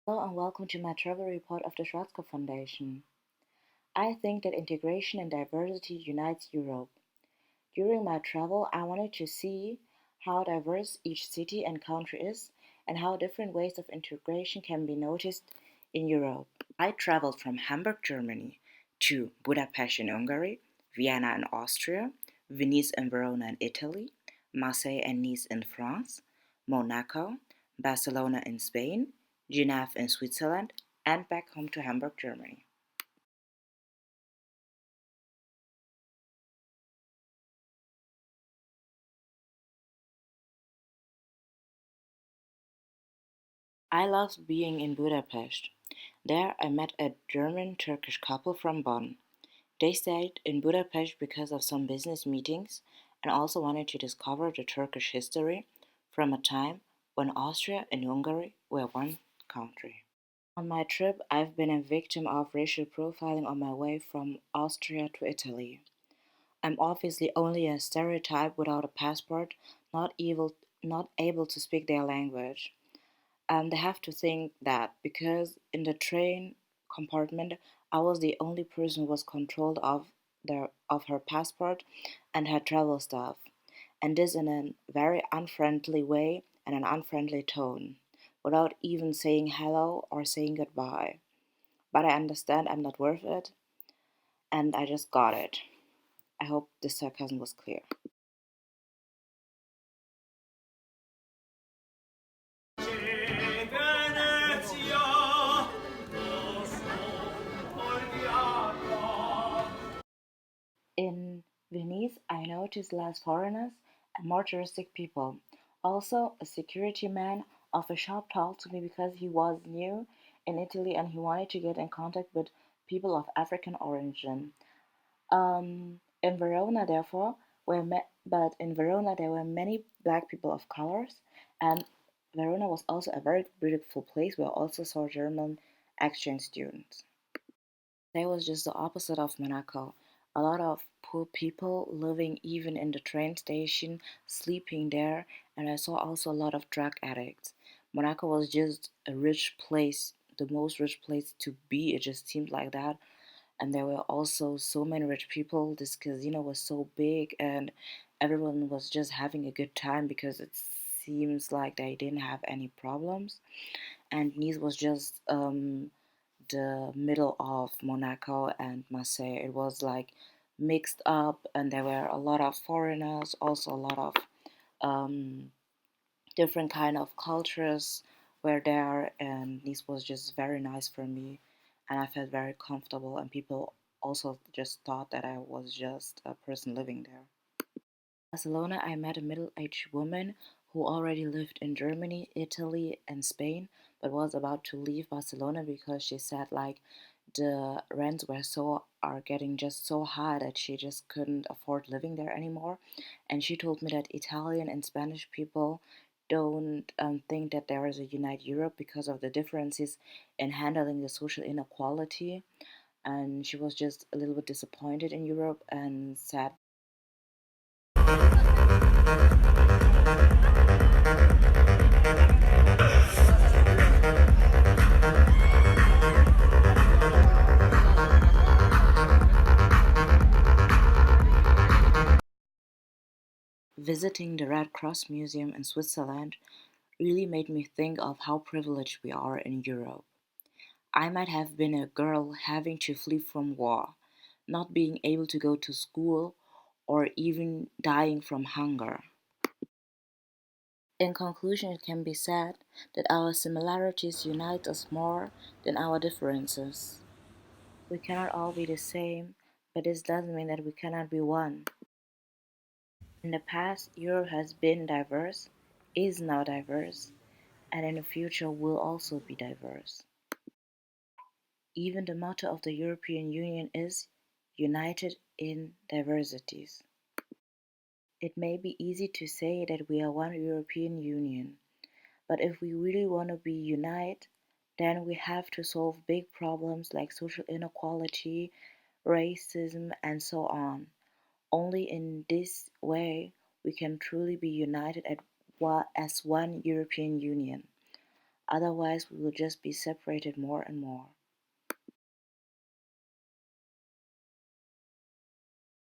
Hello and welcome to my travel report of the Schwarzkopf Foundation. I think that integration and diversity unites Europe. During my travel, I wanted to see how diverse each city and country is and how different ways of integration can be noticed in Europe. I traveled from Hamburg, Germany to Budapest in Hungary, Vienna in Austria, Venice and Verona in Italy, Marseille and Nice in France, Monaco, Barcelona in Spain, Geneva in Switzerland, and back home to Hamburg, Germany. I loved being in Budapest. There I met a German Turkish couple from Bonn. They stayed in Budapest because of some business meetings and also wanted to discover the Turkish history from a time when Austria and Hungary were one country. On my trip, I've been a victim of racial profiling on my way from Austria to Italy. I'm obviously only a stereotype without a passport, not able to speak their language. They have to think that because in the train compartment I was the only person who was controlled of her passport and her travel stuff, and this in a very unfriendly way and an unfriendly tone, without even saying hello or saying goodbye. But I understand I'm not worth it, and I just got it. I hope the sarcasm was clear. In Venice, I noticed less foreigners and more touristic people. Also, a security man of a shop talked to me because he was new in Italy and he wanted to get in contact with people of African origin. In Verona, therefore, but in Verona there were many black people of colors, and Verona was also a very beautiful place where I also saw German exchange students. They was just the opposite of Monaco. A lot of poor people living even in the train station, sleeping there, and I saw also a lot of drug addicts. Monaco was just a rich place, the most rich place to be. It just seemed like that. And there were also so many rich people. This casino was so big, and everyone was just having a good time because it seems like they didn't have any problems. And Nice was just the middle of Monaco and Marseille. It was like mixed up, and there were a lot of foreigners, also a lot of um, different kind of cultures were there, and this was just very nice for me, and I felt very comfortable, and people also just thought that I was just a person living there. Barcelona, I met a middle-aged woman who already lived in Germany, Italy, and Spain, but was about to leave Barcelona because she said like the rents are getting just so high that she just couldn't afford living there anymore. And she told me that Italian and Spanish people don't think that there is a unite Europe because of the differences in handling the social inequality. And she was just a little bit disappointed in Europe and said visiting the Red Cross Museum in Switzerland really made me think of how privileged we are in Europe. I might have been a girl having to flee from war, not being able to go to school, or even dying from hunger. In conclusion, it can be said that our similarities unite us more than our differences. We cannot all be the same, but this doesn't mean that we cannot be one. In the past, Europe has been diverse, is now diverse, and in the future will also be diverse. Even the motto of the European Union is "United in Diversities". It may be easy to say that we are one European Union, but if we really want to be united, then we have to solve big problems like social inequality, racism, and so on. Only in this way we can truly be united as one European Union. Otherwise, we will just be separated more and more.